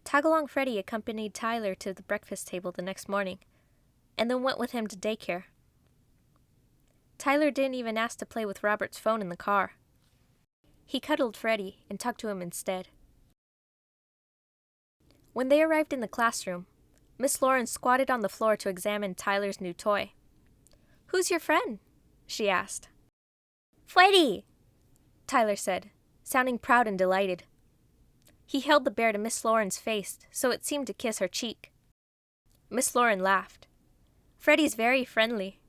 Tagalong Freddy accompanied Tyler to the breakfast table the next morning, and then went with him to daycare. Tyler didn't even ask to play with Robert's phone in the car. He cuddled Freddy and talked to him instead. When they arrived in the classroom, Miss Lauren squatted on the floor to examine Tyler's new toy. "Who's your friend?" she asked. "Freddy," Tyler said, sounding proud and delighted. He held the bear to Miss Lauren's face so it seemed to kiss her cheek. Miss Lauren laughed. "Freddy's very friendly."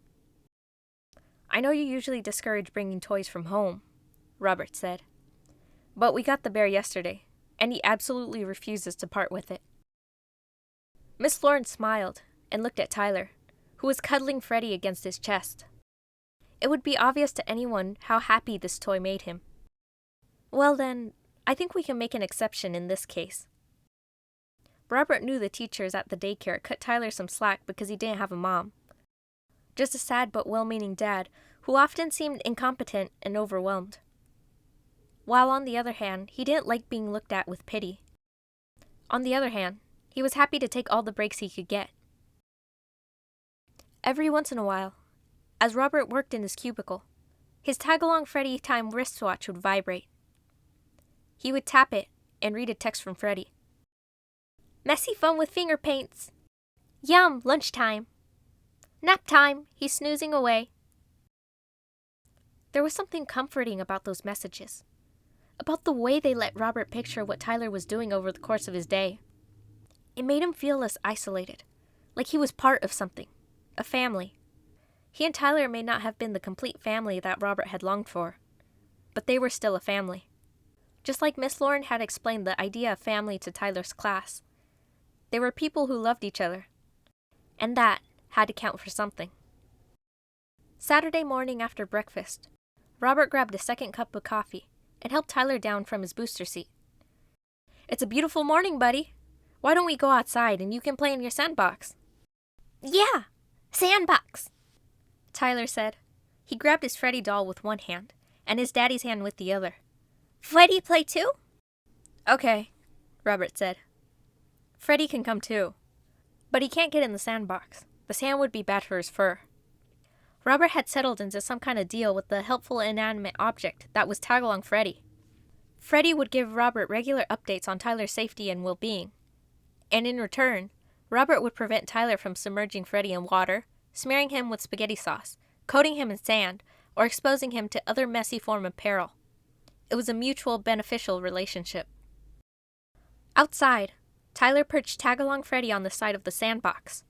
"I know you usually discourage bringing toys from home," Robert said. "But we got the bear yesterday, and he absolutely refuses to part with it." Miss Lauren smiled and looked at Tyler, who was cuddling Freddy against his chest. It would be obvious to anyone how happy this toy made him. "Well then, I think we can make an exception in this case." Robert knew the teachers at the daycare cut Tyler some slack because he didn't have a mom. Just a sad but well-meaning dad who often seemed incompetent and overwhelmed. While on the other hand, he didn't like being looked at with pity. On the other hand, he was happy to take all the breaks he could get. Every once in a while, as Robert worked in his cubicle, his Tagalong Freddy time wristwatch would vibrate. He would tap it and read a text from Freddy. "Messy fun with finger paints. Yum, lunchtime. Nap time, he's snoozing away." There was something comforting about those messages, about the way they let Robert picture what Tyler was doing over the course of his day. It made him feel less isolated, like he was part of something, a family. He and Tyler may not have been the complete family that Robert had longed for, but they were still a family. Just like Miss Lauren had explained the idea of family to Tyler's class. They were people who loved each other, and that had to count for something. Saturday morning after breakfast, Robert grabbed a second cup of coffee and helped Tyler down from his booster seat. "It's a beautiful morning, buddy. Why don't we go outside and you can play in your sandbox?" "Yeah, sandbox," Tyler said. He grabbed his Freddy doll with one hand and his daddy's hand with the other. "Freddy play too?" "Okay," Robert said. "Freddy can come too, but he can't get in the sandbox. The sand would be bad for his fur." Robert had settled into some kind of deal with the helpful inanimate object that was Tagalong Freddy. Freddy would give Robert regular updates on Tyler's safety and well-being, and in return, Robert would prevent Tyler from submerging Freddy in water, smearing him with spaghetti sauce, coating him in sand, or exposing him to other messy form of peril. It was a mutual beneficial relationship. Outside, Tyler perched Tagalong Freddy on the side of the sandbox.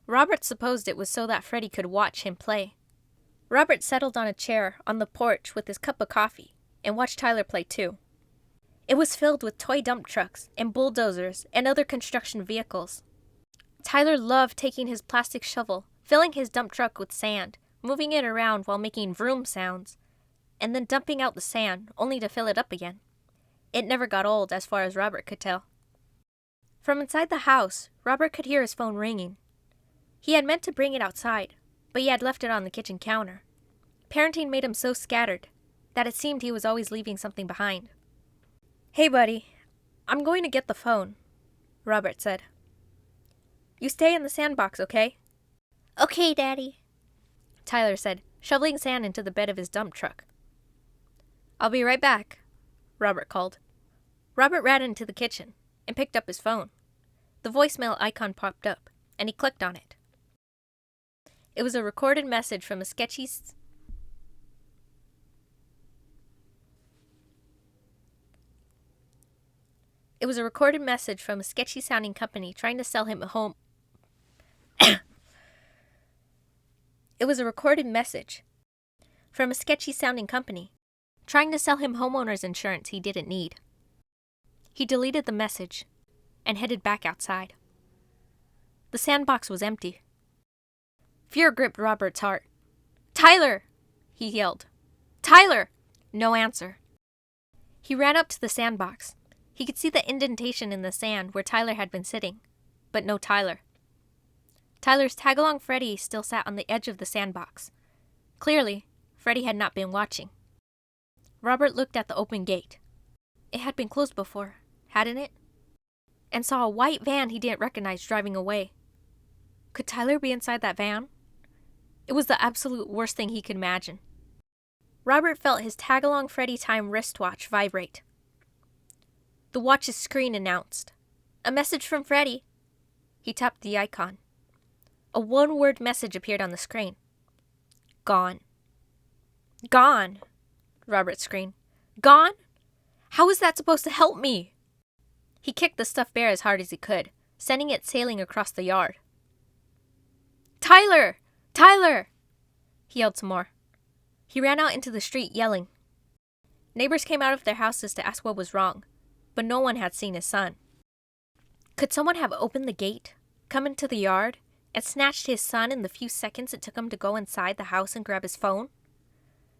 Robert supposed it was so that Freddy could watch him play. Robert settled on a chair on the porch with his cup of coffee and watched Tyler play too. It was filled with toy dump trucks and bulldozers and other construction vehicles. Tyler loved taking his plastic shovel, filling his dump truck with sand, moving it around while making vroom sounds, and then dumping out the sand, only to fill it up again. It never got old, as far as Robert could tell. From inside the house, Robert could hear his phone ringing. He had meant to bring it outside, but he had left it on the kitchen counter. Parenting made him so scattered that it seemed he was always leaving something behind. "Hey, buddy, I'm going to get the phone," Robert said. "You stay in the sandbox, okay?" "Okay, Daddy," Tyler said, shoveling sand into the bed of his dump truck. "I'll be right back," Robert called. Robert ran into the kitchen and picked up his phone. The voicemail icon popped up, and he clicked on it. It was a recorded message from a sketchy sounding company trying to sell him a home. It was a recorded message from a sketchy sounding company trying to sell him homeowner's insurance he didn't need. He deleted the message and headed back outside. The sandbox was empty. Fear gripped Robert's heart. "Tyler!" he yelled. "Tyler!" No answer. He ran up to the sandbox. He could see the indentation in the sand where Tyler had been sitting, but no Tyler. Tyler's Tagalong Freddy still sat on the edge of the sandbox. Clearly, Freddy had not been watching. Robert looked at the open gate. It had been closed before, hadn't it? and saw a white van he didn't recognize driving away. Could Tyler be inside that van? It was the absolute worst thing he could imagine. Robert felt his tag-along Freddy Time wristwatch vibrate. The watch's screen announced, "A message from Freddy." He tapped the icon. A one-word message appeared on the screen. "Gone." "Gone," Robert screamed. "Gone? How is that supposed to help me?" He kicked the stuffed bear as hard as he could, sending it sailing across the yard. "Tyler! Tyler!" He yelled some more. He ran out into the street yelling. Neighbors came out of their houses to ask what was wrong, but no one had seen his son. Could someone have opened the gate, come into the yard, and snatched his son in the few seconds it took him to go inside the house and grab his phone?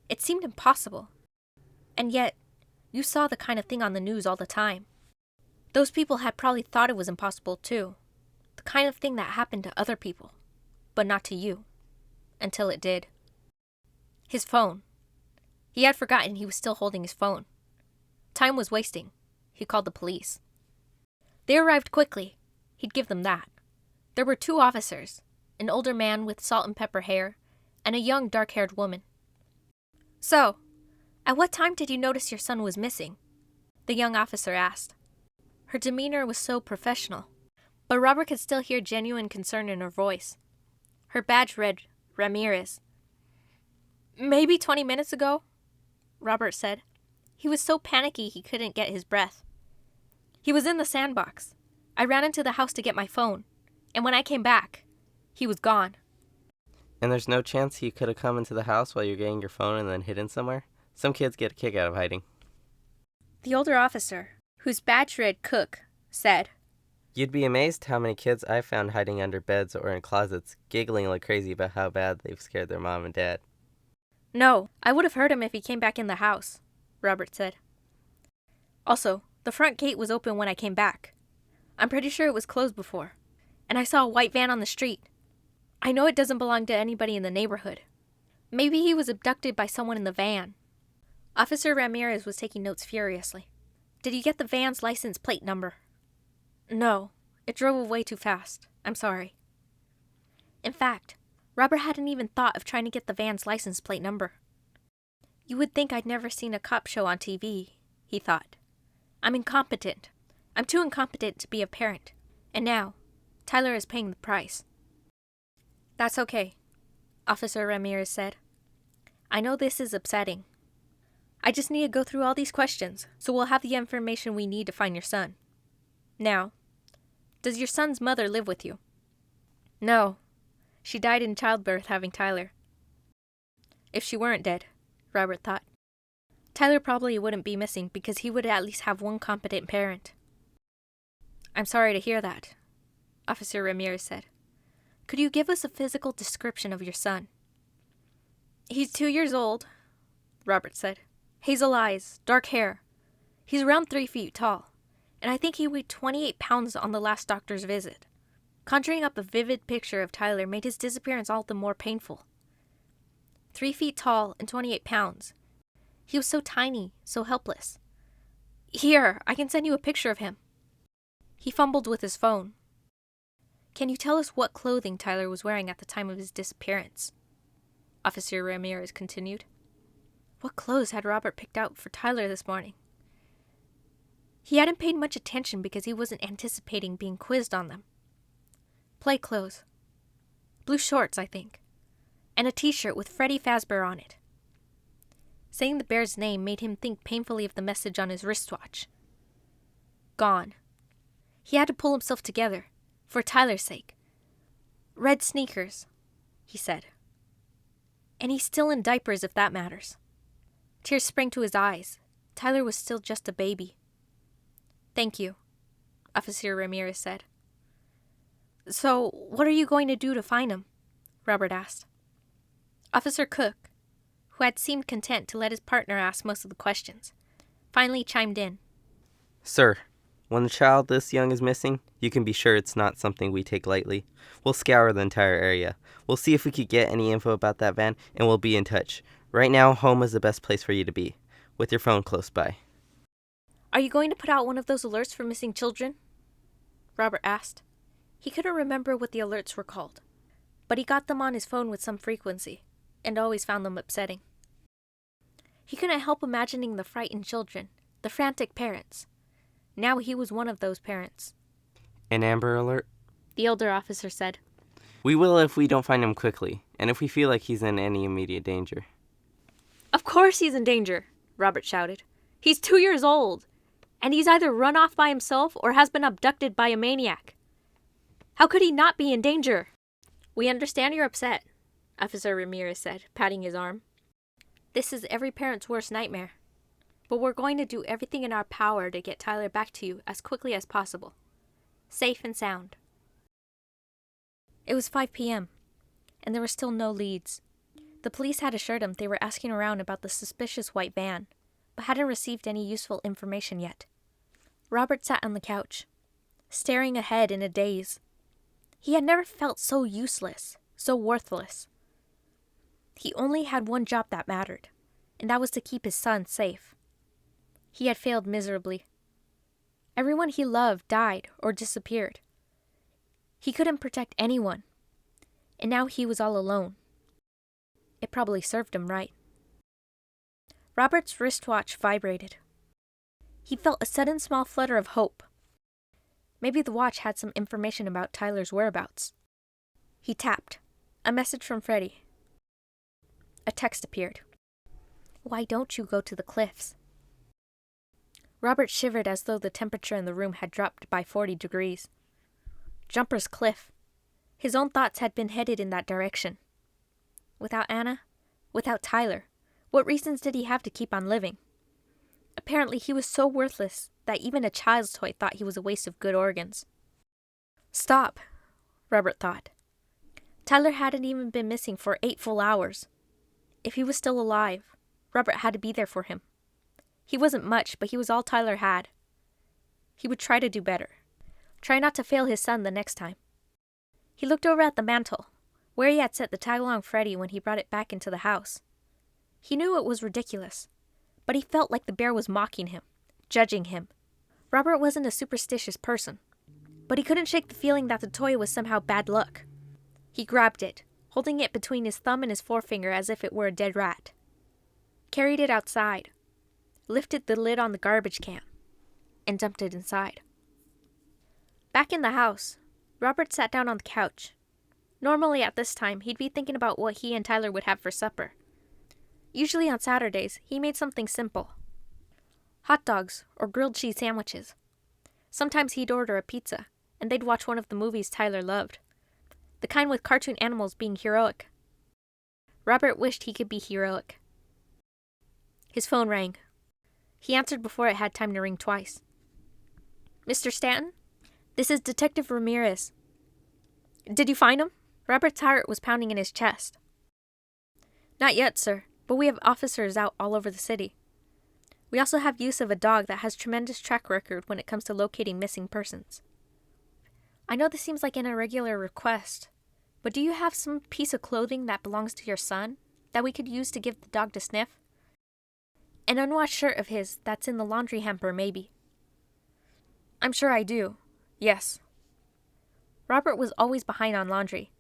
It seemed impossible. And yet, you saw the kind of thing on the news all the time. Those people had probably thought it was impossible too. The kind of thing that happened to other people, but not to you. Until it did. His phone. He had forgotten he was still holding his phone. Time was wasting. He called the police. They arrived quickly. He'd give them that. There were 2 officers, an older man with salt and pepper hair, and a young dark-haired woman. "So, at what time did you notice your son was missing?" the young officer asked. Her demeanor was so professional, but Robert could still hear genuine concern in her voice. Her badge read, Ramirez. "Maybe 20 minutes ago," Robert said. He was so panicky he couldn't get his breath. "He was in the sandbox. I ran into the house to get my phone, and when I came back, he was gone." And there's no chance he could have come into the house while you're getting your phone and then hidden somewhere? Some kids get a kick out of hiding. The older officer, whose badge read Cook, said, "You'd be amazed how many kids I've found hiding under beds or in closets, giggling like crazy about how bad they've scared their mom and dad." "No, I would have heard him if he came back in the house," Robert said. "Also, the front gate was open when I came back. I'm pretty sure it was closed before. And I saw a white van on the street. I know it doesn't belong to anybody in the neighborhood. Maybe he was abducted by someone in the van." Officer Ramirez was taking notes furiously. "Did you get the van's license plate number?" "No, it drove away too fast. I'm sorry." In fact, Robert hadn't even thought of trying to get the van's license plate number. "You would think I'd never seen a cop show on TV," he thought. "I'm incompetent. I'm too incompetent to be a parent. And now, Tyler is paying the price." "That's okay," Officer Ramirez said. "I know this is upsetting. I just need to go through all these questions, so we'll have the information we need to find your son. Now, does your son's mother live with you?" "No. She died in childbirth having Tyler." If she weren't dead, Robert thought, Tyler probably wouldn't be missing because he would at least have one competent parent. "I'm sorry to hear that," Officer Ramirez said. "Could you give us a physical description of your son?" "He's 2 years old," Robert said. "Hazel eyes, dark hair. He's around 3 feet tall, and I think he weighed 28 pounds on the last doctor's visit." Conjuring up a vivid picture of Tyler made his disappearance all the more painful. 3 feet tall and 28 pounds. He was so tiny, so helpless. "Here, I can send you a picture of him." He fumbled with his phone. "Can you tell us what clothing Tyler was wearing at the time of his disappearance?" Officer Ramirez continued. What clothes had Robert picked out for Tyler this morning? He hadn't paid much attention because he wasn't anticipating being quizzed on them. Play clothes. Blue shorts, I think. And a t-shirt with Freddy Fazbear on it. Saying the bear's name made him think painfully of the message on his wristwatch. Gone. He had to pull himself together, for Tyler's sake. "Red sneakers," he said. "And he's still in diapers if that matters." Tears sprang to his eyes. Tyler was still just a baby. "Thank you," Officer Ramirez said. "So, what are you going to do to find him?" Robert asked. Officer Cook, who had seemed content to let his partner ask most of the questions, finally chimed in. "Sir, when a child this young is missing, you can be sure it's not something we take lightly. We'll scour the entire area. We'll see if we could get any info about that van, and we'll be in touch. Right now, home is the best place for you to be, with your phone close by." "Are you going to put out one of those alerts for missing children?" Robert asked. He couldn't remember what the alerts were called, but he got them on his phone with some frequency, and always found them upsetting. He couldn't help imagining the frightened children, the frantic parents. Now he was one of those parents. An Amber Alert? The older officer said. We will if we don't find him quickly, and if we feel like he's in any immediate danger. Of course he's in danger, Robert shouted. He's 2 years old, and he's either run off by himself or has been abducted by a maniac. How could he not be in danger? We understand you're upset, Officer Ramirez said, patting his arm. This is every parent's worst nightmare. But we're going to do everything in our power to get Tyler back to you as quickly as possible. Safe and sound. It was 5 p.m., and there were still no leads. The police had assured him they were asking around about the suspicious white van, but hadn't received any useful information yet. Robert sat on the couch, staring ahead in a daze. He had never felt so useless, so worthless. He only had one job that mattered, and that was to keep his son safe. He had failed miserably. Everyone he loved died or disappeared. He couldn't protect anyone, and now he was all alone. It probably served him right. Robert's wristwatch vibrated. He felt a sudden small flutter of hope. Maybe the watch had some information about Tyler's whereabouts. He tapped. A message from Freddie. A text appeared. Why don't you go to the cliffs? Robert shivered as though the temperature in the room had dropped by 40 degrees. Jumper's Cliff. His own thoughts had been headed in that direction. Without Anna, without Tyler, what reasons did he have to keep on living? Apparently he was so worthless that even a child's toy thought he was a waste of good organs. Stop, Robert thought. Tyler hadn't even been missing for 8 full hours. If he was still alive, Robert had to be there for him. He wasn't much, but he was all Tyler had. He would try to do better. Try not to fail his son the next time. He looked over at the mantel, where he had set the tag-along Freddy when he brought it back into the house. He knew it was ridiculous, but he felt like the bear was mocking him, judging him. Robert wasn't a superstitious person, but he couldn't shake the feeling that the toy was somehow bad luck. He grabbed it, holding it between his thumb and his forefinger as if it were a dead rat. Carried it outside, lifted the lid on the garbage can, and dumped it inside. Back in the house, Robert sat down on the couch. Normally at this time, he'd be thinking about what he and Tyler would have for supper. Usually on Saturdays, he made something simple. Hot dogs or grilled cheese sandwiches. Sometimes he'd order a pizza, and they'd watch one of the movies Tyler loved. The kind with cartoon animals being heroic. Robert wished he could be heroic. His phone rang. He answered before it had time to ring twice. Mr. Stanton? This is Detective Ramirez. Did you find him? Robert's heart was pounding in his chest. Not yet, sir, but we have officers out all over the city. We also have use of a dog that has tremendous track record when it comes to locating missing persons. I know this seems like an irregular request, but do you have some piece of clothing that belongs to your son that we could use to give the dog to sniff? An unwashed shirt of his that's in the laundry hamper, maybe. I'm sure I do. Yes. Robert was always behind on laundry.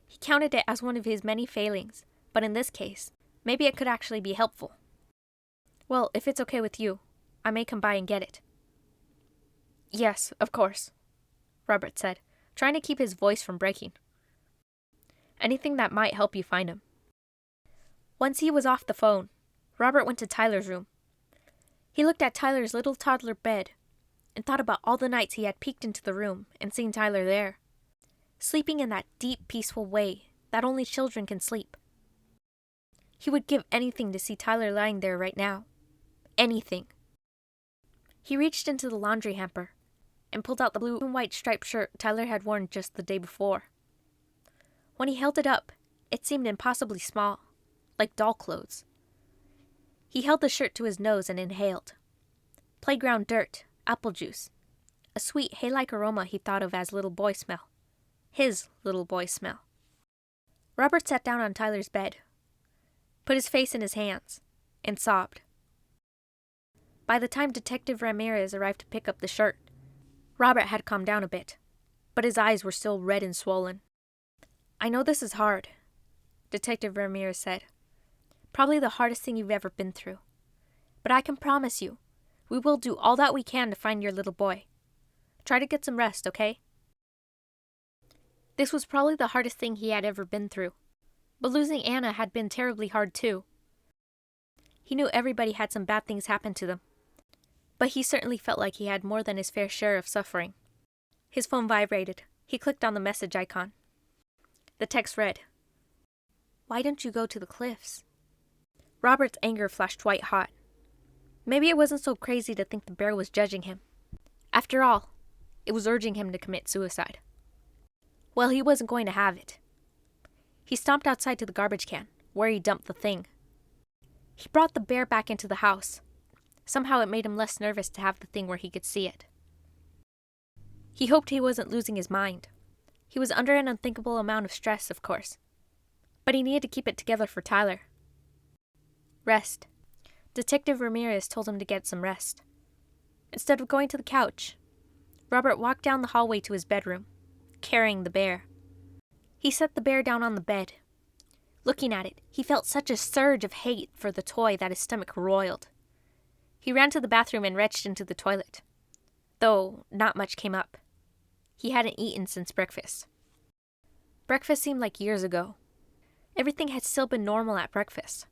He counted it as one of his many failings, but in this case, maybe it could actually be helpful. Well, if it's okay with you, I may come by and get it. Yes, of course, Robert said, trying to keep his voice from breaking. Anything that might help you find him. Once he was off the phone, Robert went to Tyler's room. He looked at Tyler's little toddler bed and thought about all the nights he had peeked into the room and seen Tyler there, sleeping in that deep, peaceful way that only children can sleep. He would give anything to see Tyler lying there right now. Anything. He reached into the laundry hamper and pulled out the blue and white striped shirt Tyler had worn just the day before. When he held it up, it seemed impossibly small, like doll clothes. He held the shirt to his nose and inhaled. Playground dirt, apple juice, a sweet hay-like aroma he thought of as little boy smell. His little boy smell. Robert sat down on Tyler's bed, put his face in his hands, and sobbed. By the time Detective Ramirez arrived to pick up the shirt, Robert had calmed down a bit, but his eyes were still red and swollen. "I know this is hard," Detective Ramirez said. "Probably the hardest thing you've ever been through. But I can promise you, we will do all that we can to find your little boy. Try to get some rest, okay?" This was probably the hardest thing he had ever been through, but losing Anna had been terribly hard too. He knew everybody had some bad things happen to them, but he certainly felt like he had more than his fair share of suffering. His phone vibrated. He clicked on the message icon. The text read, "Why don't you go to the cliffs?" Robert's anger flashed white hot. Maybe it wasn't so crazy to think the bear was judging him. After all, it was urging him to commit suicide. Well, he wasn't going to have it. He stomped outside to the garbage can, where he dumped the thing. He brought the bear back into the house. Somehow it made him less nervous to have the thing where he could see it. He hoped he wasn't losing his mind. He was under an unthinkable amount of stress, of course. But he needed to keep it together for Tyler. Rest. Detective Ramirez told him to get some rest. Instead of going to the couch, Robert walked down the hallway to his bedroom, carrying the bear. He set the bear down on the bed. Looking at it, he felt such a surge of hate for the toy that his stomach roiled. He ran to the bathroom and retched into the toilet, though not much came up. He hadn't eaten since breakfast. Breakfast seemed like years ago. Everything had still been normal at breakfast.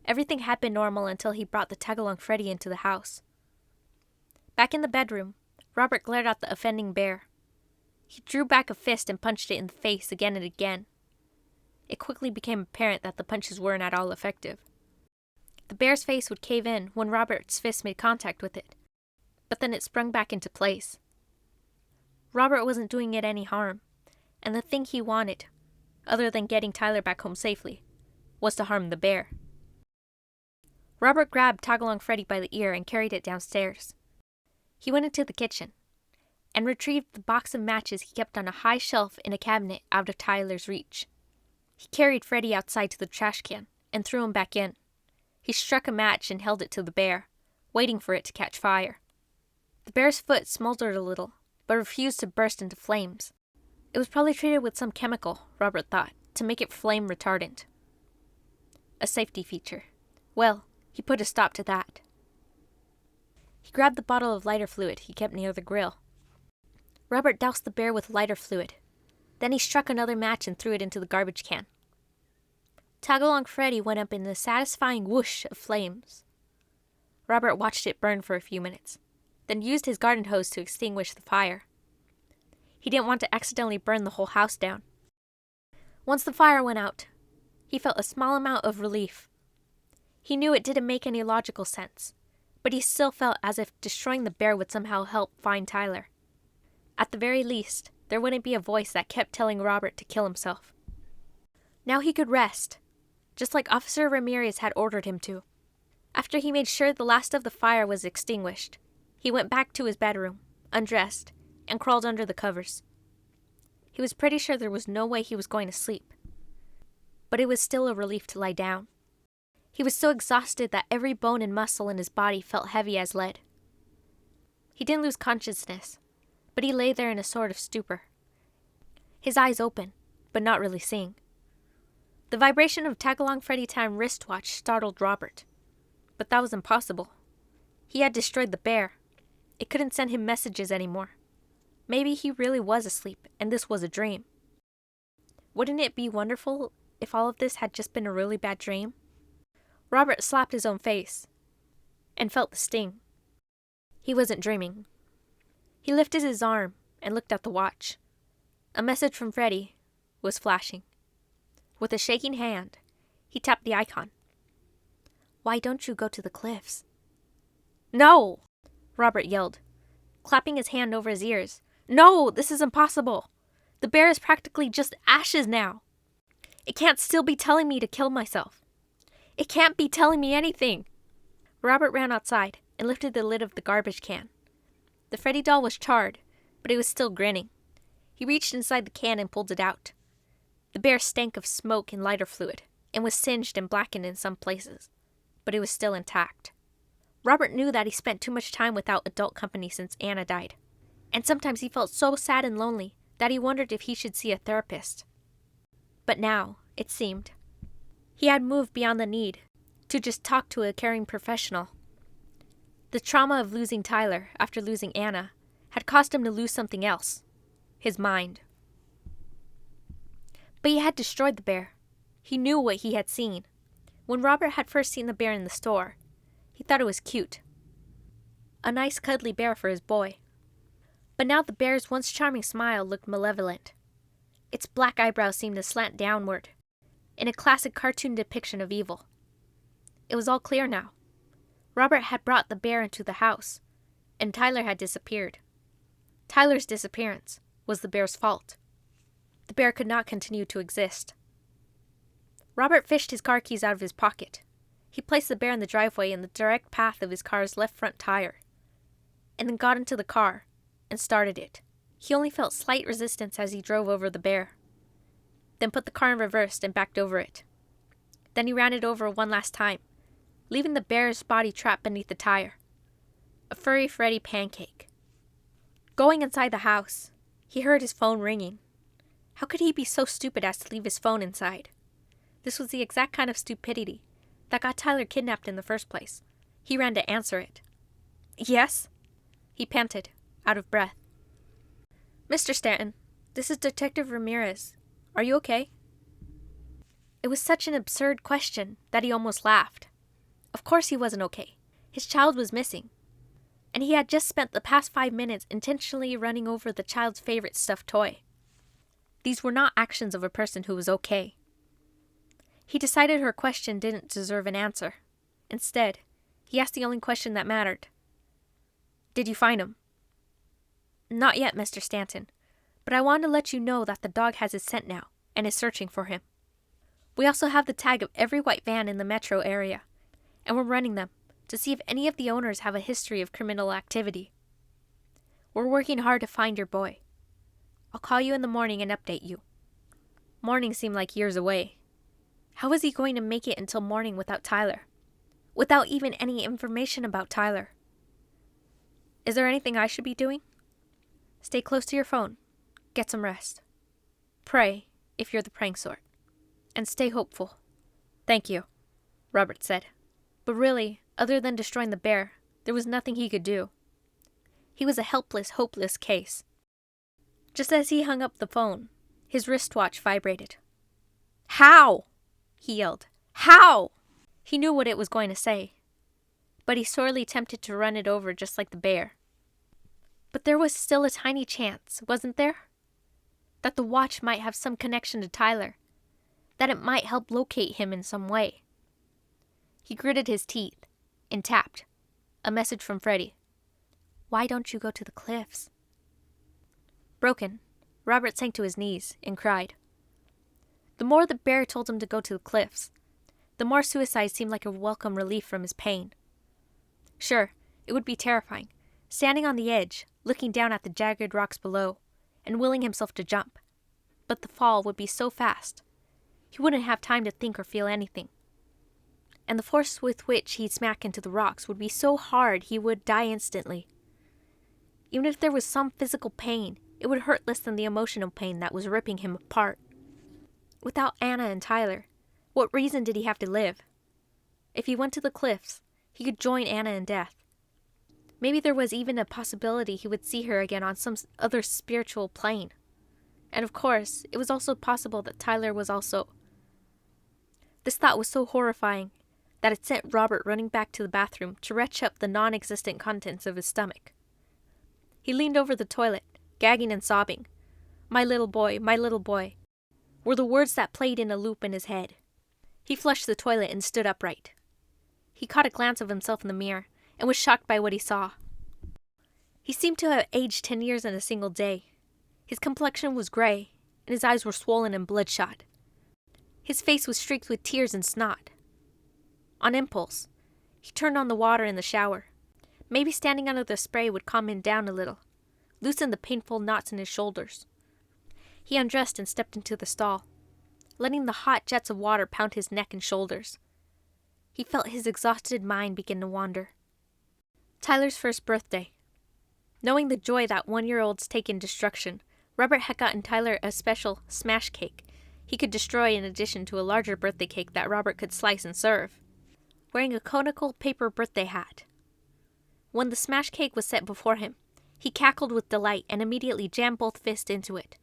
Everything had been normal until he brought the tag-along Freddy into the house. Back in the bedroom, Robert glared at the offending bear. He drew back a fist and punched it in the face again and again. It quickly became apparent that the punches weren't at all effective. The bear's face would cave in when Robert's fist made contact with it, but then it sprung back into place. Robert wasn't doing it any harm, and the thing he wanted, other than getting Tyler back home safely, was to harm the bear. Robert grabbed Tag-along Freddy by the ear and carried it downstairs. He went into the kitchen and retrieved the box of matches he kept on a high shelf in a cabinet out of Tyler's reach. He carried Freddy outside to the trash can and threw him back in. He struck a match and held it to the bear, waiting for it to catch fire. The bear's foot smoldered a little, but refused to burst into flames. It was probably treated with some chemical, Robert thought, to make it flame retardant. A safety feature. Well, he put a stop to that. He grabbed the bottle of lighter fluid he kept near the grill. Robert doused the bear with lighter fluid. Then he struck another match and threw it into the garbage can. Tag-along Freddy went up in a satisfying whoosh of flames. Robert watched it burn for a few minutes, then used his garden hose to extinguish the fire. He didn't want to accidentally burn the whole house down. Once the fire went out, he felt a small amount of relief. He knew it didn't make any logical sense, but he still felt as if destroying the bear would somehow help find Tyler. At the very least, there wouldn't be a voice that kept telling Robert to kill himself. Now he could rest, just like Officer Ramirez had ordered him to. After he made sure the last of the fire was extinguished, he went back to his bedroom, undressed, and crawled under the covers. He was pretty sure there was no way he was going to sleep, but it was still a relief to lie down. He was so exhausted that every bone and muscle in his body felt heavy as lead. He didn't lose consciousness, but he lay there in a sort of stupor. His eyes open, but not really seeing. The vibration of Tag-along Freddy Time wristwatch startled Robert, but that was impossible. He had destroyed the bear. It couldn't send him messages anymore. Maybe he really was asleep, and this was a dream. Wouldn't it be wonderful if all of this had just been a really bad dream? Robert slapped his own face and felt the sting. He wasn't dreaming. He lifted his arm and looked at the watch. A message from Freddy was flashing. With a shaking hand, he tapped the icon. "Why don't you go to the cliffs?" "No!" Robert yelled, clapping his hand over his ears. "No, this is impossible. The bear is practically just ashes now. It can't still be telling me to kill myself. It can't be telling me anything." Robert ran outside and lifted the lid of the garbage can. The Freddy doll was charred, but it was still grinning. He reached inside the can and pulled it out. The bear stank of smoke and lighter fluid, and was singed and blackened in some places, but it was still intact. Robert knew that he spent too much time without adult company since Anna died, and sometimes he felt so sad and lonely that he wondered if he should see a therapist. But now, it seemed, he had moved beyond the need to just talk to a caring professional. The trauma of losing Tyler after losing Anna had caused him to lose something else, his mind. But he had destroyed the bear. He knew what he had seen. When Robert had first seen the bear in the store, he thought it was cute. A nice cuddly bear for his boy. But now the bear's once charming smile looked malevolent. Its black eyebrows seemed to slant downward, in a classic cartoon depiction of evil. It was all clear now. Robert had brought the bear into the house, and Tyler had disappeared. Tyler's disappearance was the bear's fault. The bear could not continue to exist. Robert fished his car keys out of his pocket. He placed the bear in the driveway in the direct path of his car's left front tire, and then got into the car and started it. He only felt slight resistance as he drove over the bear, then put the car in reverse and backed over it. Then he ran it over one last time, leaving the bear's body trapped beneath the tire. A furry Freddy pancake. Going inside the house, he heard his phone ringing. How could he be so stupid as to leave his phone inside? This was the exact kind of stupidity that got Tyler kidnapped in the first place. He ran to answer it. "Yes?" He panted, out of breath. "Mr. Stanton, this is Detective Ramirez. Are you okay?" It was such an absurd question that he almost laughed. Of course he wasn't okay. His child was missing. And he had just spent the past 5 minutes intentionally running over the child's favorite stuffed toy. These were not actions of a person who was okay. He decided her question didn't deserve an answer. Instead, he asked the only question that mattered. "Did you find him?" "Not yet, Mr. Stanton, but I wanted to let you know that the dog has his scent now and is searching for him. We also have the tag of every white van in the metro area, and we're running them to see if any of the owners have a history of criminal activity. We're working hard to find your boy. I'll call you in the morning and update you." Morning seemed like years away. How was he going to make it until morning without Tyler? Without even any information about Tyler? "Is there anything I should be doing?" "Stay close to your phone. Get some rest. Pray, if you're the praying sort. And stay hopeful." "Thank you," Robert said. But really, other than destroying the bear, there was nothing he could do. He was a helpless, hopeless case. Just as he hung up the phone, his wristwatch vibrated. "How?" he yelled. "How?" He knew what it was going to say, but he sorely tempted to run it over just like the bear. But there was still a tiny chance, wasn't there? That the watch might have some connection to Tyler, that it might help locate him in some way. He gritted his teeth and tapped. A message from Freddy. "Why don't you go to the cliffs?" Broken, Robert sank to his knees and cried. The more the bear told him to go to the cliffs, the more suicide seemed like a welcome relief from his pain. Sure, it would be terrifying, standing on the edge, looking down at the jagged rocks below, and willing himself to jump. But the fall would be so fast, he wouldn't have time to think or feel anything. And the force with which he'd smack into the rocks would be so hard he would die instantly. Even if there was some physical pain, it would hurt less than the emotional pain that was ripping him apart. Without Anna and Tyler, what reason did he have to live? If he went to the cliffs, he could join Anna in death. Maybe there was even a possibility he would see her again on some other spiritual plane. And of course, it was also possible that Tyler was also... This thought was so horrifying that it sent Robert running back to the bathroom to retch up the non-existent contents of his stomach. He leaned over the toilet, gagging and sobbing. My little boy," were the words that played in a loop in his head. He flushed the toilet and stood upright. He caught a glance of himself in the mirror and was shocked by what he saw. He seemed to have aged 10 years in a single day. His complexion was gray, and his eyes were swollen and bloodshot. His face was streaked with tears and snot. On impulse, he turned on the water in the shower. Maybe standing under the spray would calm him down a little, loosen the painful knots in his shoulders. He undressed and stepped into the stall, letting the hot jets of water pound his neck and shoulders. He felt his exhausted mind begin to wander. Tyler's first birthday. Knowing the joy that 1-year-olds take in destruction, Robert had gotten Tyler a special smash cake he could destroy in addition to a larger birthday cake that Robert could slice and serve. Wearing a conical paper birthday hat. When the smash cake was set before him, he cackled with delight and immediately jammed both fists into it.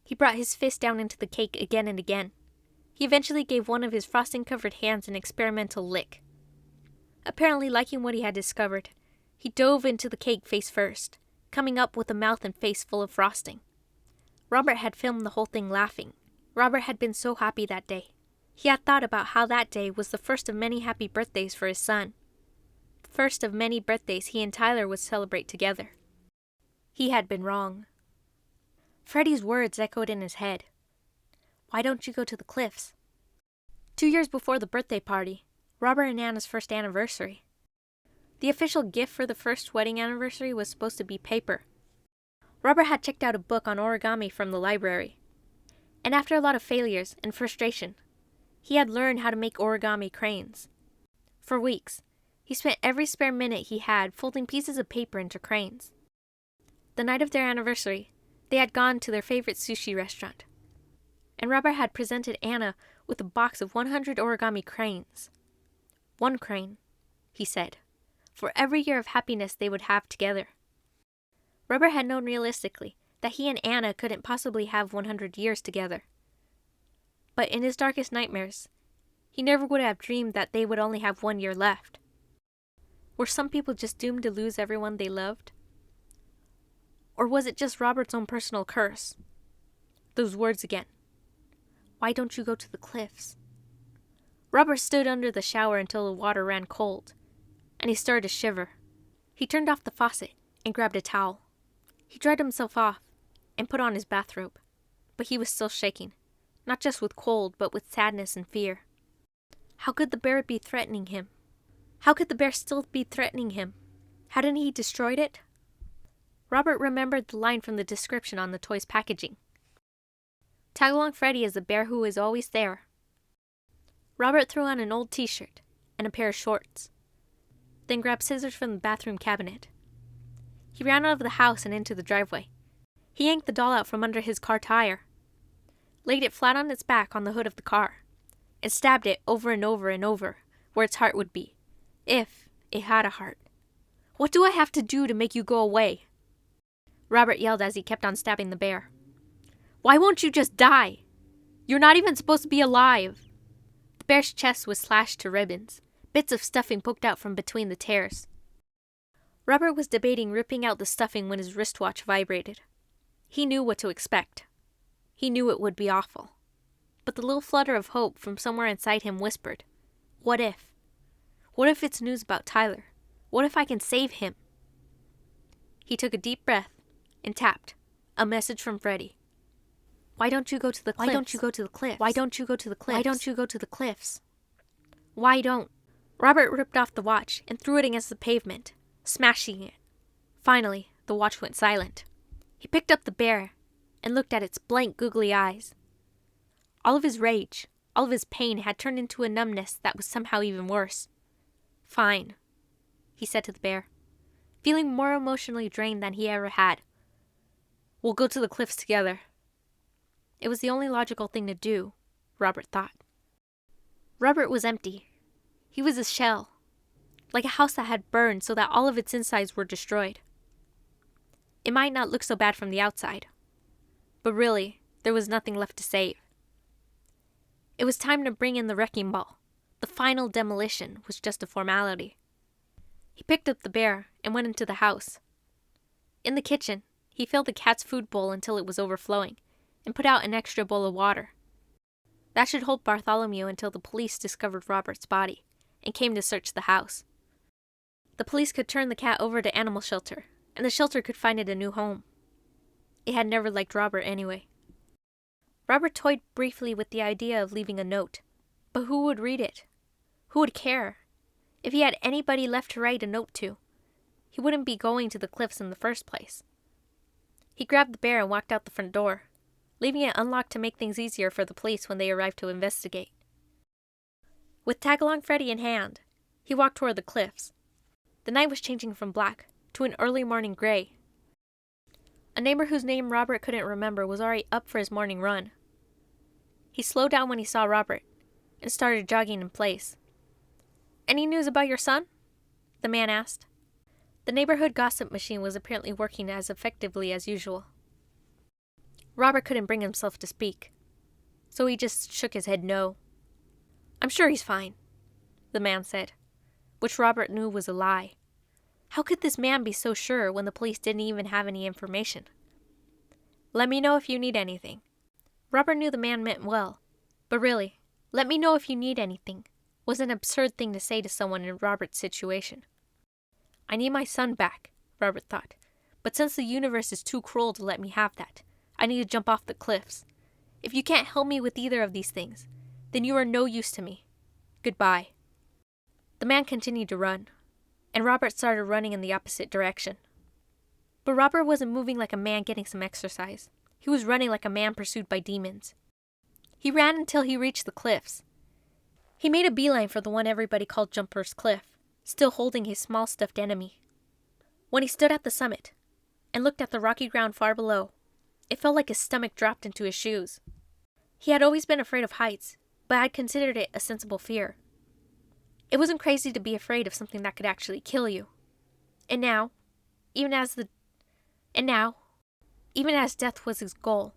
He brought his fist down into the cake again and again. He eventually gave one of his frosting-covered hands an experimental lick. Apparently liking what he had discovered, he dove into the cake face first, coming up with a mouth and face full of frosting. Robert had filmed the whole thing laughing. Robert had been so happy that day. He had thought about how that day was the first of many happy birthdays for his son. The first of many birthdays he and Tyler would celebrate together. He had been wrong. Freddie's words echoed in his head. Why don't you go to the cliffs? 2 years before the birthday party, Robert and Anna's first anniversary. The official gift for the first wedding anniversary was supposed to be paper. Robert had checked out a book on origami from the library. And after a lot of failures and frustration, he had learned how to make origami cranes. For weeks, he spent every spare minute he had folding pieces of paper into cranes. The night of their anniversary, they had gone to their favorite sushi restaurant. And Robert had presented Anna with a box of 100 origami cranes. 1 crane, he said, for every year of happiness they would have together. Robert had known realistically that he and Anna couldn't possibly have 100 years together. But in his darkest nightmares, he never would have dreamed that they would only have 1 year left. Were some people just doomed to lose everyone they loved? Or was it just Robert's own personal curse? Those words again. Why don't you go to the cliffs? Robert stood under the shower until the water ran cold, and he started to shiver. He turned off the faucet and grabbed a towel. He dried himself off and put on his bathrobe, but he was still shaking, not just with cold, but with sadness and fear. How could the bear be threatening him? How could the bear still be threatening him? Hadn't he destroyed it? Robert remembered the line from the description on the toy's packaging. Tagalong Freddy is the bear who is always there. Robert threw on an old t-shirt and a pair of shorts, then grabbed scissors from the bathroom cabinet. He ran out of the house and into the driveway. He yanked the doll out from under his car tire, laid it flat on its back on the hood of the car, and stabbed it over and over and over where its heart would be, if it had a heart. What do I have to do to make you go away? Robert yelled as he kept on stabbing the bear. Why won't you just die? You're not even supposed to be alive. The bear's chest was slashed to ribbons. Bits of stuffing poked out from between the tears. Robert was debating ripping out the stuffing when his wristwatch vibrated. He knew what to expect. He knew it would be awful. But the little flutter of hope from somewhere inside him whispered, what if? What if it's news about Tyler? What if I can save him? He took a deep breath and tapped. A message from Freddy. Why don't you go to the cliffs? Why don't you go to the cliffs? Why don't you go to the cliffs? Why don't you go to the cliffs? Why don't? Robert ripped off the watch and threw it against the pavement, smashing it. Finally, the watch went silent. He picked up the bear and looked at its blank, googly eyes. All of his rage, all of his pain had turned into a numbness that was somehow even worse. Fine, he said to the bear, feeling more emotionally drained than he ever had. We'll go to the cliffs together. It was the only logical thing to do, Robert thought. Robert was empty. He was a shell, like a house that had burned so that all of its insides were destroyed. It might not look so bad from the outside, but really, there was nothing left to save. It was time to bring in the wrecking ball. The final demolition was just a formality. He picked up the bear and went into the house. In the kitchen, he filled the cat's food bowl until it was overflowing, and put out an extra bowl of water. That should hold Bartholomew until the police discovered Robert's body and came to search the house. The police could turn the cat over to animal shelter, and the shelter could find it a new home. It had never liked Robert anyway. Robert toyed briefly with the idea of leaving a note, but who would read it? Who would care? If he had anybody left to write a note to, he wouldn't be going to the cliffs in the first place. He grabbed the bear and walked out the front door, leaving it unlocked to make things easier for the police when they arrived to investigate. With Tagalong Freddy in hand, he walked toward the cliffs. The night was changing from black to an early morning gray. A neighbor whose name Robert couldn't remember was already up for his morning run. He slowed down when he saw Robert and started jogging in place. "Any news about your son?" the man asked. The neighborhood gossip machine was apparently working as effectively as usual. Robert couldn't bring himself to speak, so he just shook his head no. "I'm sure he's fine," the man said, which Robert knew was a lie. How could this man be so sure when the police didn't even have any information? "Let me know if you need anything." Robert knew the man meant well, but really, "let me know if you need anything," was an absurd thing to say to someone in Robert's situation. "I need my son back," Robert thought, "but since the universe is too cruel to let me have that, I need to jump off the cliffs. If you can't help me with either of these things, then you are no use to me. Goodbye." The man continued to run, and Robert started running in the opposite direction. But Robert wasn't moving like a man getting some exercise. He was running like a man pursued by demons. He ran until he reached the cliffs. He made a beeline for the one everybody called Jumper's Cliff, still holding his small stuffed enemy. When he stood at the summit and looked at the rocky ground far below, it felt like his stomach dropped into his shoes. He had always been afraid of heights, but had considered it a sensible fear. It wasn't crazy to be afraid of something that could actually kill you. And now, even as death was his goal,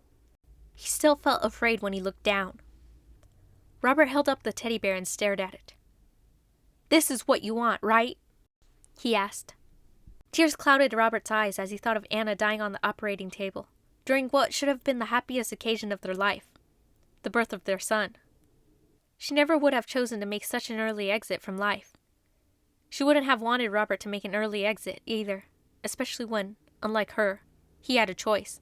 he still felt afraid when he looked down. Robert held up the teddy bear and stared at it. "This is what you want, right?" he asked. Tears clouded Robert's eyes as he thought of Anna dying on the operating table during what should have been the happiest occasion of their life, the birth of their son. She never would have chosen to make such an early exit from life. She wouldn't have wanted Robert to make an early exit either, especially when, unlike her, he had a choice.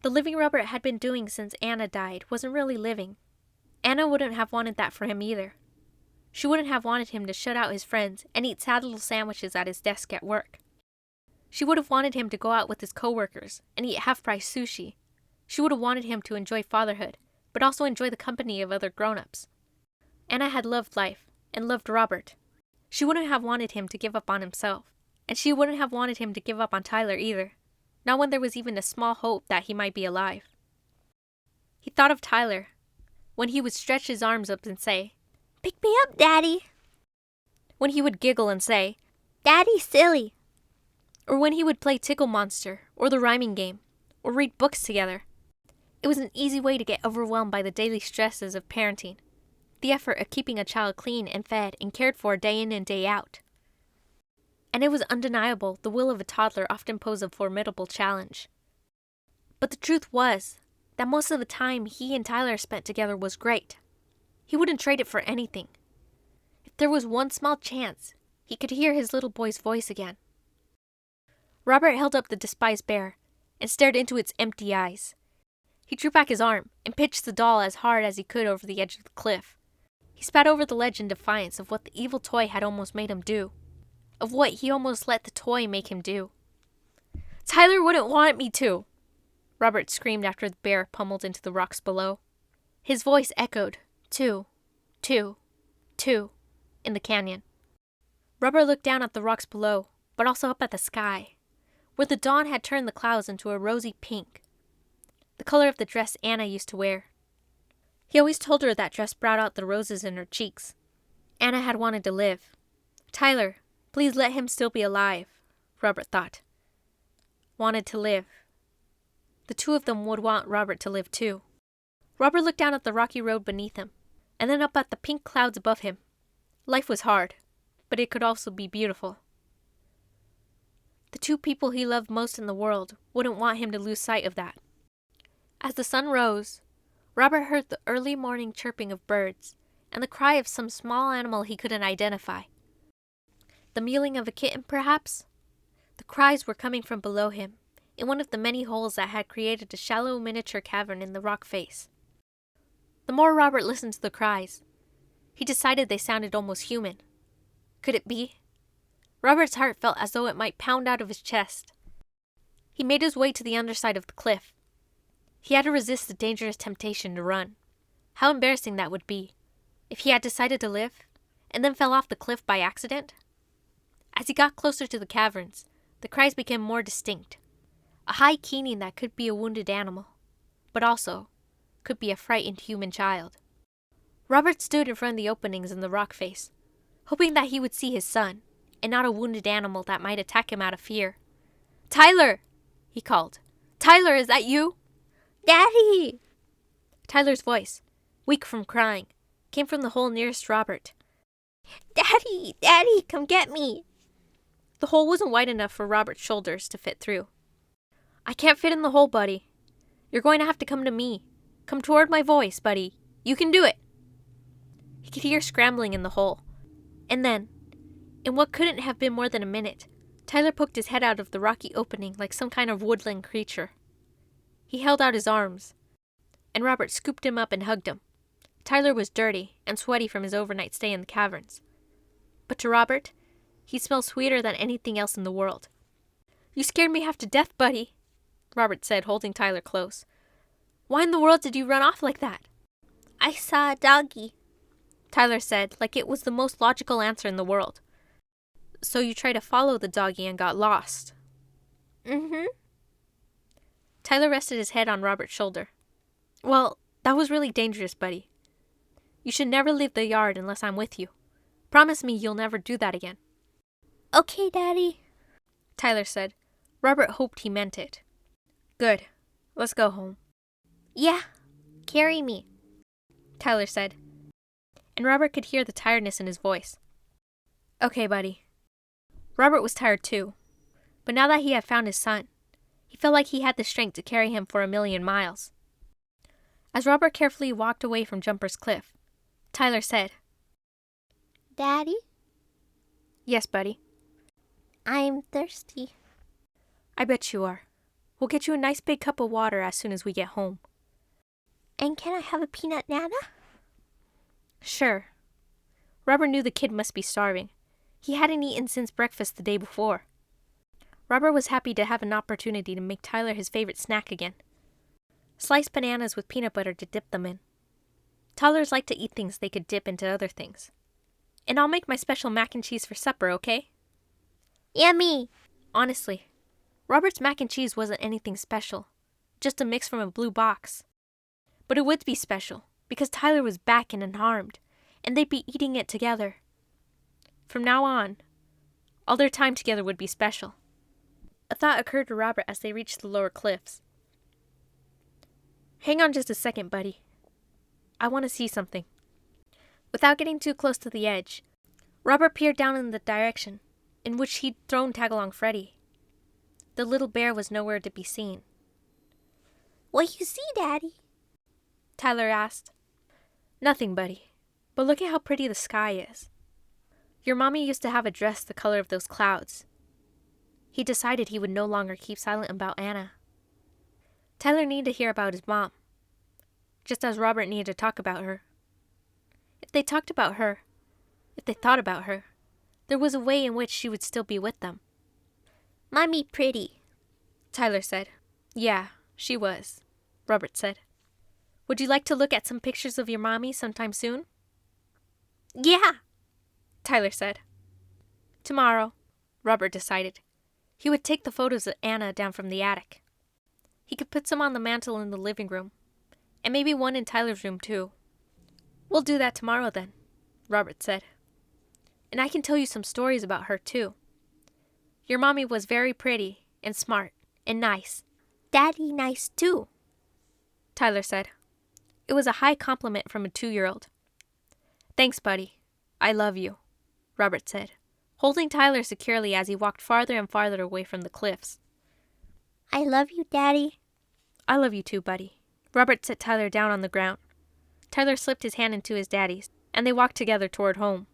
The living Robert had been doing since Anna died wasn't really living. Anna wouldn't have wanted that for him either. She wouldn't have wanted him to shut out his friends and eat sad little sandwiches at his desk at work. She would have wanted him to go out with his coworkers and eat half-price sushi. She would have wanted him to enjoy fatherhood, but also enjoy the company of other grown-ups. Anna had loved life and loved Robert. She wouldn't have wanted him to give up on himself, and she wouldn't have wanted him to give up on Tyler either, not when there was even a small hope that he might be alive. He thought of Tyler, when he would stretch his arms up and say, "Pick me up, Daddy." When he would giggle and say, "Daddy's silly." Or when he would play Tickle Monster, or the rhyming game, or read books together. It was an easy way to get overwhelmed by the daily stresses of parenting, the effort of keeping a child clean and fed and cared for day in and day out. And it was undeniable the will of a toddler often posed a formidable challenge. But the truth was that most of the time he and Tyler spent together was great. He wouldn't trade it for anything. If there was one small chance, he could hear his little boy's voice again. Robert held up the despised bear and stared into its empty eyes. He drew back his arm and pitched the doll as hard as he could over the edge of the cliff. He spat over the ledge in defiance of what the evil toy had almost made him do, of what he almost let the toy make him do. "Tyler wouldn't want me to," Robert screamed after the bear pummeled into the rocks below. His voice echoed, two, two, two, in the canyon. Robert looked down at the rocks below, but also up at the sky, where the dawn had turned the clouds into a rosy pink, the color of the dress Anna used to wear. He always told her that dress brought out the roses in her cheeks. Anna had wanted to live. Tyler, please let him still be alive, Robert thought. Wanted to live. The two of them would want Robert to live too. Robert looked down at the rocky road beneath him, and then up at the pink clouds above him. Life was hard, but it could also be beautiful. The two people he loved most in the world wouldn't want him to lose sight of that. As the sun rose, Robert heard the early morning chirping of birds and the cry of some small animal he couldn't identify. The mewing of a kitten, perhaps? The cries were coming from below him, in one of the many holes that had created a shallow miniature cavern in the rock face. The more Robert listened to the cries, he decided they sounded almost human. Could it be? Robert's heart felt as though it might pound out of his chest. He made his way to the underside of the cliff. He had to resist the dangerous temptation to run. How embarrassing that would be, if he had decided to live, and then fell off the cliff by accident. As he got closer to the caverns, The cries became more distinct. A high keening that could be a wounded animal, but also could be a frightened human child. Robert stood in front of the openings in the rock face, hoping that he would see his son, and not a wounded animal that might attack him out of fear. "Tyler!" he called. "Tyler, is that you?" "Daddy!" Tyler's voice, weak from crying, came from the hole nearest Robert. "Daddy! Daddy, come get me!" The hole wasn't wide enough for Robert's shoulders to fit through. "I can't fit in the hole, buddy. You're going to have to come to me. Come toward my voice, buddy. You can do it." He could hear scrambling in the hole. And then, in what couldn't have been more than a minute, Tyler poked his head out of the rocky opening like some kind of woodland creature. He held out his arms, and Robert scooped him up and hugged him. Tyler was dirty and sweaty from his overnight stay in the caverns. But to Robert, he smelled sweeter than anything else in the world. "You scared me half to death, buddy," Robert said, holding Tyler close. "Why in the world did you run off like that?" "I saw a doggy," Tyler said, like it was the most logical answer in the world. "So you tried to follow the doggy and got lost?" "Mm-hmm." Tyler rested his head on Robert's shoulder. "Well, that was really dangerous, buddy. You should never leave the yard unless I'm with you. Promise me you'll never do that again." "Okay, Daddy," Tyler said. Robert hoped he meant it. "Good. Let's go home." "Yeah, carry me," Tyler said, and Robert could hear the tiredness in his voice. "Okay, buddy." Robert was tired too, but now that he had found his son, he felt like he had the strength to carry him for 1,000,000 miles. As Robert carefully walked away from Jumper's Cliff, Tyler said, "Daddy?" "Yes, buddy." "I'm thirsty." "I bet you are. We'll get you a nice big cup of water as soon as we get home." "And can I have a peanut nana?" "Sure." Robert knew the kid must be starving. He hadn't eaten since breakfast the day before. Robert was happy to have an opportunity to make Tyler his favorite snack again. Sliced bananas with peanut butter to dip them in. Toddlers like to eat things they could dip into other things. "And I'll make my special mac and cheese for supper, okay?" "Yummy!" Honestly, Robert's mac and cheese wasn't anything special, just a mix from a blue box. But it would be special, because Tyler was back and unharmed, and they'd be eating it together. From now on, all their time together would be special. A thought occurred to Robert as they reached the lower cliffs. "Hang on just a second, buddy. I want to see something." Without getting too close to the edge, Robert peered down in the direction in which he'd thrown Tagalong Freddy. The little bear was nowhere to be seen. "What you see, Daddy?" Tyler asked. "Nothing, buddy. But look at how pretty the sky is. Your mommy used to have a dress the color of those clouds." He decided he would no longer keep silent about Anna. Tyler needed to hear about his mom, just as Robert needed to talk about her. If they talked about her, if they thought about her, there was a way in which she would still be with them. "Mommy pretty," Tyler said. "Yeah, she was," Robert said. "Would you like to look at some pictures of your mommy sometime soon?" "Yeah," Tyler said. Tomorrow, Robert decided, he would take the photos of Anna down from the attic. He could put some on the mantel in the living room, and maybe one in Tyler's room too. "We'll do that tomorrow then," Robert said. "And I can tell you some stories about her too. Your mommy was very pretty and smart and nice." "Daddy nice too," Tyler said. It was a high compliment from a 2-year-old. "Thanks, buddy. I love you," Robert said, holding Tyler securely as he walked farther and farther away from the cliffs. "I love you, Daddy." "I love you too, buddy." Robert set Tyler down on the ground. Tyler slipped his hand into his daddy's, and they walked together toward home.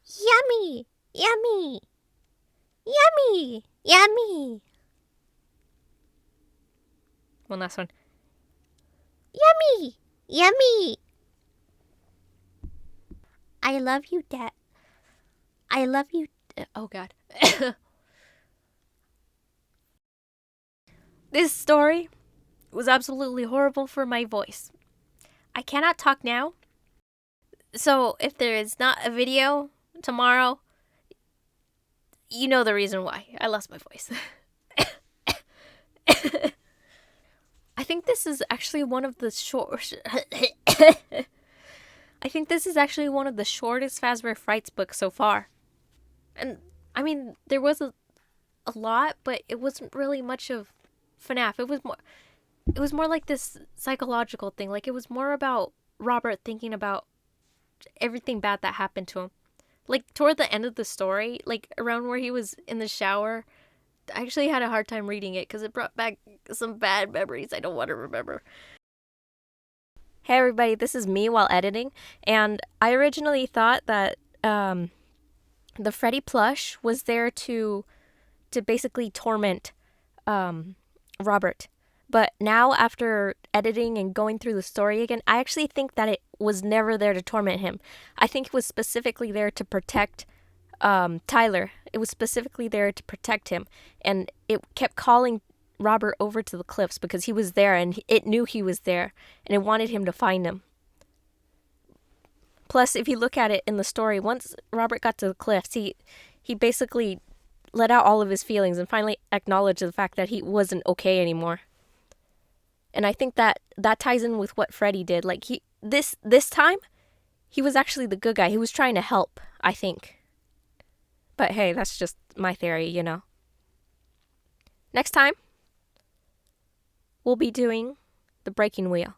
"Yummy! Yummy! Yummy! Yummy!" One last one. "Yummy! Yummy! I love you, Dad. I love you." Oh, God. This story was absolutely horrible for my voice. I cannot talk now. So if there is not a video tomorrow, you know the reason why. I lost my voice. I think this is actually one of the I think this is actually one of the shortest Fazbear Frights books so far. And I mean, there was a lot, but it wasn't really much of FNAF. It was more like this psychological thing. Like, it was more about Robert thinking about everything bad that happened to him. Like, toward the end of the story, like around where he was in the shower, I actually had a hard time reading it because it brought back some bad memories I don't want to remember. Hey everybody, this is me while editing, and I originally thought that the Freddy plush was there to basically torment Robert. But now, after editing and going through the story again, I actually think that it was never there to torment him. I think it was specifically there to protect Tyler. It was specifically there to protect him. And it kept calling Robert over to the cliffs because he was there and it knew he was there and it wanted him to find him. Plus, if you look at it in the story, once Robert got to the cliffs, he basically let out all of his feelings and finally acknowledged the fact that he wasn't okay anymore. And I think that ties in with what Freddy did. Like, this time, he was actually the good guy. He was trying to help, I think. But hey, that's just my theory, you know. Next time, we'll be doing the breaking wheel.